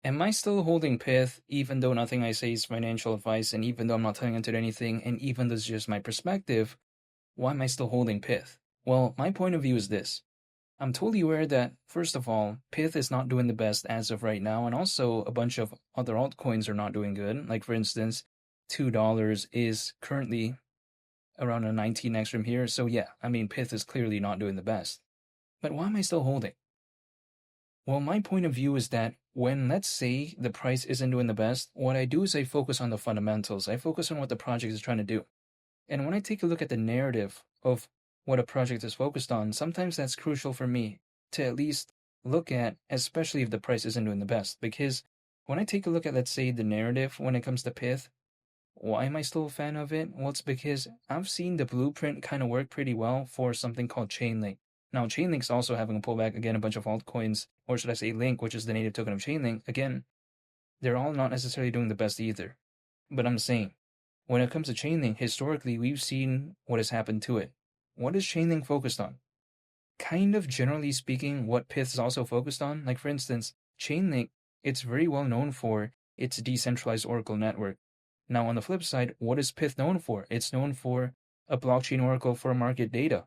Am I still holding PYTH even though nothing I say is financial advice, and even though I'm not telling into anything, and even though it's just my perspective? Why am I still holding PYTH? Well, my point of view is this. I'm totally aware that, first of all, PYTH is not doing the best as of right now, and also a bunch of other altcoins are not doing good. Like, for instance, $2 is currently around a 19x from here. So, yeah, I mean, PYTH is clearly not doing the best. But why am I still holding? Well, my point of view is that when, let's say, the price isn't doing the best, what I do is I focus on the fundamentals. I focus on what the project is trying to do. And when I take a look at the narrative of what a project is focused on, sometimes that's crucial for me to at least look at, especially if the price isn't doing the best. Because when I take a look at, let's say, the narrative when it comes to PYTH, why am I still a fan of it? Well, it's because I've seen the blueprint kind of work pretty well for something called Chainlink. Now, Chainlink's also having a pullback. Again, a bunch of altcoins, or should I say Link, which is the native token of Chainlink. Again, they're all not necessarily doing the best either. But I'm saying, when it comes to Chainlink, historically, we've seen what has happened to it. What is Chainlink focused on? Kind of generally speaking, what PYTH is also focused on. Like, for instance, Chainlink, it's very well known for its decentralized Oracle network. Now, on the flip side, what is PYTH known for? It's known for a blockchain Oracle for market data.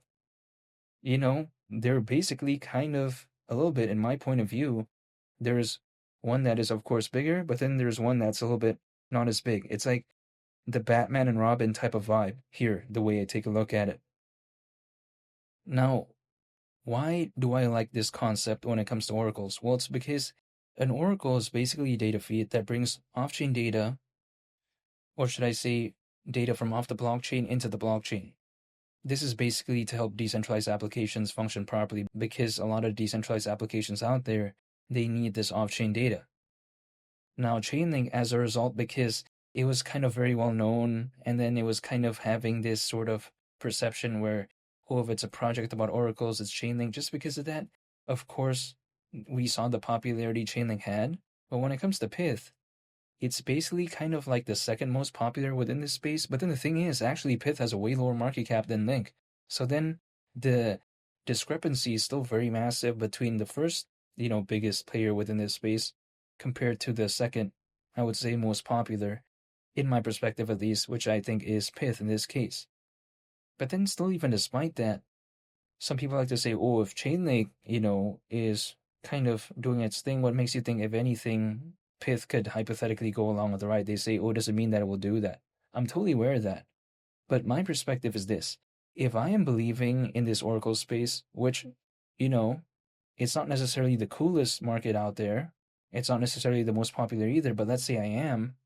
They're basically kind of a little bit, in my point of view, there's one that is, of course, bigger, but then there's one that's a little bit not as big. It's like the Batman and Robin type of vibe here, the way I take a look at it. Now, why do I like this concept when it comes to oracles? Well, it's because an oracle is basically a data feed that brings off-chain data, or should I say, data from off the blockchain into the blockchain. This is basically to help decentralized applications function properly, because a lot of decentralized applications out there, they need this off-chain data. Now, Chainlink, as a result, because it was kind of very well known, and then it was kind of having this sort of perception where, oh, if it's a project about oracles, it's Chainlink. Just because of that, of course, we saw the popularity Chainlink had. But when it comes to PYTH, it's basically kind of like the second most popular within this space. But then the thing is, actually, PYTH has a way lower market cap than Link. So then the discrepancy is still very massive between the first, biggest player within this space compared to the second, I would say, most popular, in my perspective at least, which I think is PYTH in this case. But then still, even despite that, some people like to say, oh, if Chainlink, is kind of doing its thing, what makes you think, if anything, PYTH could hypothetically go along with the ride? They say, oh, does it mean that it will do that? I'm totally aware of that. But my perspective is this. If I am believing in this Oracle space, which, it's not necessarily the coolest market out there, it's not necessarily the most popular either, but let's say I am,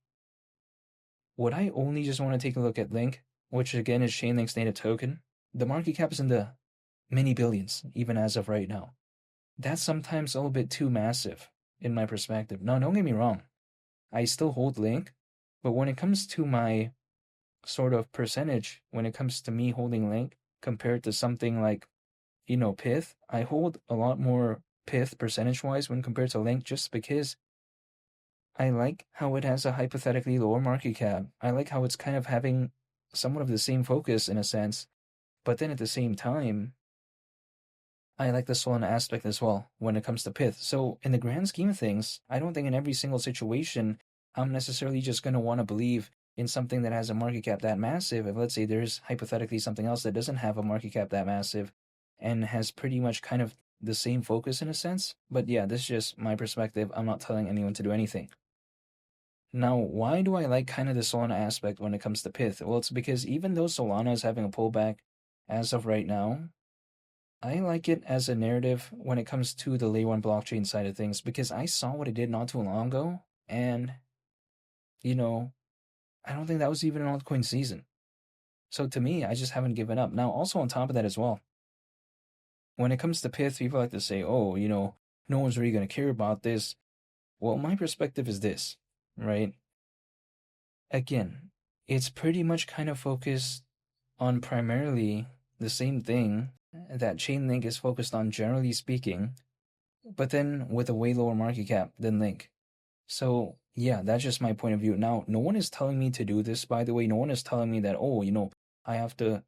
would I only just want to take a look at Link, which again is Chainlink's native token? The market cap is in the many billions, even as of right now. That's sometimes a little bit too massive, in my perspective. Now, don't get me wrong. I still hold Link, but when it comes to my sort of percentage, when it comes to me holding Link compared to something like, PYTH, I hold a lot more PYTH percentage-wise when compared to Link, just because I like how it has a hypothetically lower market cap. I like how it's kind of having somewhat of the same focus in a sense, but then at the same time, I like the Solana aspect as well when it comes to PYTH. So in the grand scheme of things, I don't think in every single situation I'm necessarily just going to want to believe in something that has a market cap that massive. If, let's say, there's hypothetically something else that doesn't have a market cap that massive and has pretty much kind of the same focus in a sense. But yeah, this is just my perspective. I'm not telling anyone to do anything. Now, why do I like kind of the Solana aspect when it comes to PYTH? Well, it's because even though Solana is having a pullback as of right now, I like it as a narrative when it comes to the layer 1 blockchain side of things, because I saw what it did not too long ago, and, I don't think that was even an altcoin season. So to me, I just haven't given up. Now, also on top of that as well, when it comes to PYTH, people like to say, oh, no one's really going to care about this. Well, my perspective is this, right? Again, it's pretty much kind of focused on primarily the same thing that Chainlink is focused on, generally speaking, but then with a way lower market cap than Link. So, yeah, that's just my point of view. Now, no one is telling me to do this, by the way. No one is telling me that, oh, I have to,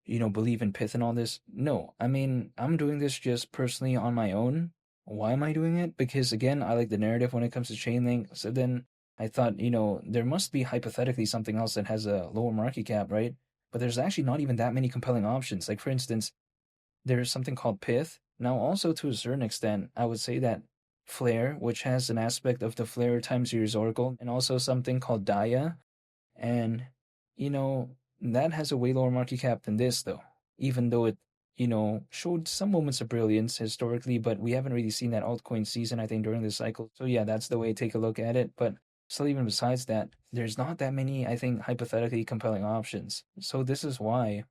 believe in PYTH and all this. No, I mean, I'm doing this just personally on my own, Why am I doing it? Because again, I like the narrative when it comes to Chainlink. So then I thought, there must be hypothetically something else that has a lower market cap, right? But there's actually not even that many compelling options. Like for instance, there's something called PYTH. Now, also to a certain extent, I would say that Flare, which has an aspect of the Flare time series oracle, and also something called Daya, and you know that has a way lower market cap than this, though. Even though it showed some moments of brilliance historically, but we haven't really seen that altcoin season, I think, during this cycle. So yeah, that's the way to take a look at it. But still, even besides that, there's not that many, I think, hypothetically compelling options. So this is why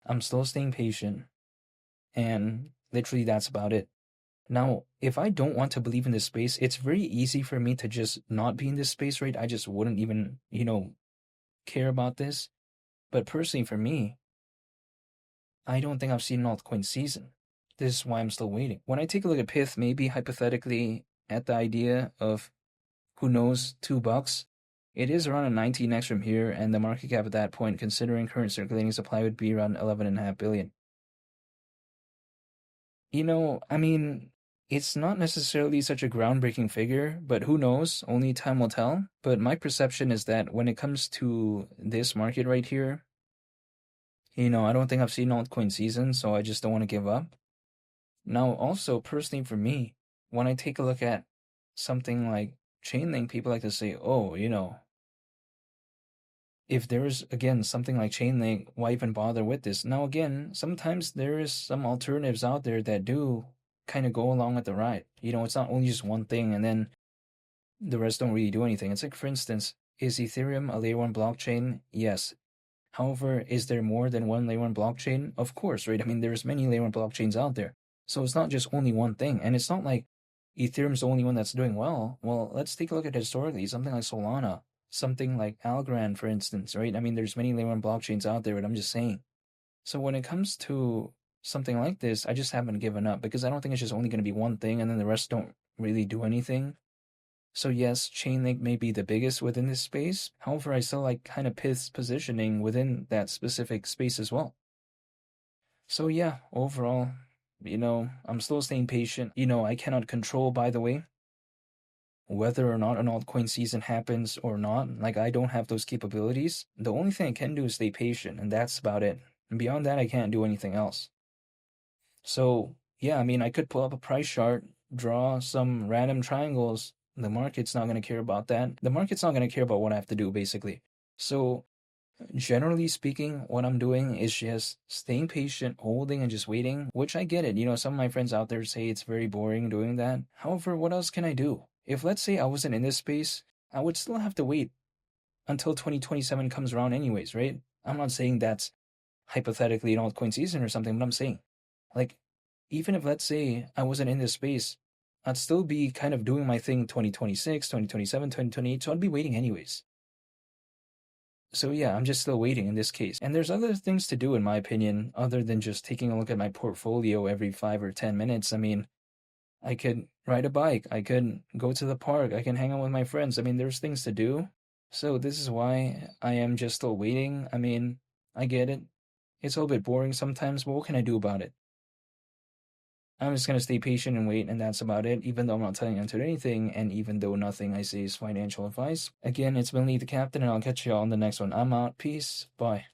I'm still staying patient, and literally that's about it. Now, if I don't want to believe in this space, it's very easy for me to just not be in this space, right? I just wouldn't even, care about this. But personally, for me, I don't think I've seen an altcoin season. This is why I'm still waiting. When I take a look at PITH, maybe hypothetically at the idea of, who knows, $2, it is around a 19x from here, and the market cap at that point, considering current circulating supply, would be around 11.5 billion. I mean, it's not necessarily such a groundbreaking figure, but who knows? Only time will tell. But my perception is that when it comes to this market right here, I don't think I've seen altcoin season, so I just don't want to give up. Now, also, personally for me, when I take a look at something like Chainlink, people like to say, oh, if there's, again, something like Chainlink, why even bother with this? Now, again, sometimes there is some alternatives out there that do kind of go along with the ride. It's not only just one thing and then the rest don't really do anything. It's like, for instance, is Ethereum a layer 1 blockchain? Yes. However, is there more than one layer 1 blockchain? Of course, right? I mean, there's many layer 1 blockchains out there. So it's not just only one thing. And it's not like Ethereum's the only one that's doing well. Well, let's take a look at historically. Something like Solana, something like Algorand, for instance, right? I mean, there's many layer 1 blockchains out there, but I'm just saying. So when it comes to something like this, I just haven't given up because I don't think it's just only going to be one thing and then the rest don't really do anything. So yes, Chainlink may be the biggest within this space. However, I still like kind of PITH's positioning within that specific space as well. So yeah, overall, I'm still staying patient. I cannot control, by the way, whether or not an altcoin season happens or not. Like, I don't have those capabilities. The only thing I can do is stay patient, and that's about it. And beyond that, I can't do anything else. So yeah, I mean, I could pull up a price chart, draw some random triangles. The market's not going to care about that. The market's not going to care about what I have to do, basically. So generally speaking, what I'm doing is just staying patient, holding, and just waiting, which I get it. Some of my friends out there say it's very boring doing that. However, what else can I do? If, let's say, I wasn't in this space, I would still have to wait until 2027 comes around anyways, right? I'm not saying that's hypothetically an altcoin season or something, but I'm saying, like, even if, let's say, I wasn't in this space, I'd still be kind of doing my thing 2026, 2027, 2028, so I'd be waiting anyways. So yeah, I'm just still waiting in this case. And there's other things to do, in my opinion, other than just taking a look at my portfolio every 5 or 10 minutes. I mean, I could ride a bike, I could go to the park, I can hang out with my friends. I mean, there's things to do. So this is why I am just still waiting. I mean, I get it. It's a little bit boring sometimes, but what can I do about it? I'm just going to stay patient and wait, and that's about it, even though I'm not telling you to anything, and even though nothing I say is financial advice. Again, it's been Lee the Captain, and I'll catch you all on the next one. I'm out. Peace. Bye.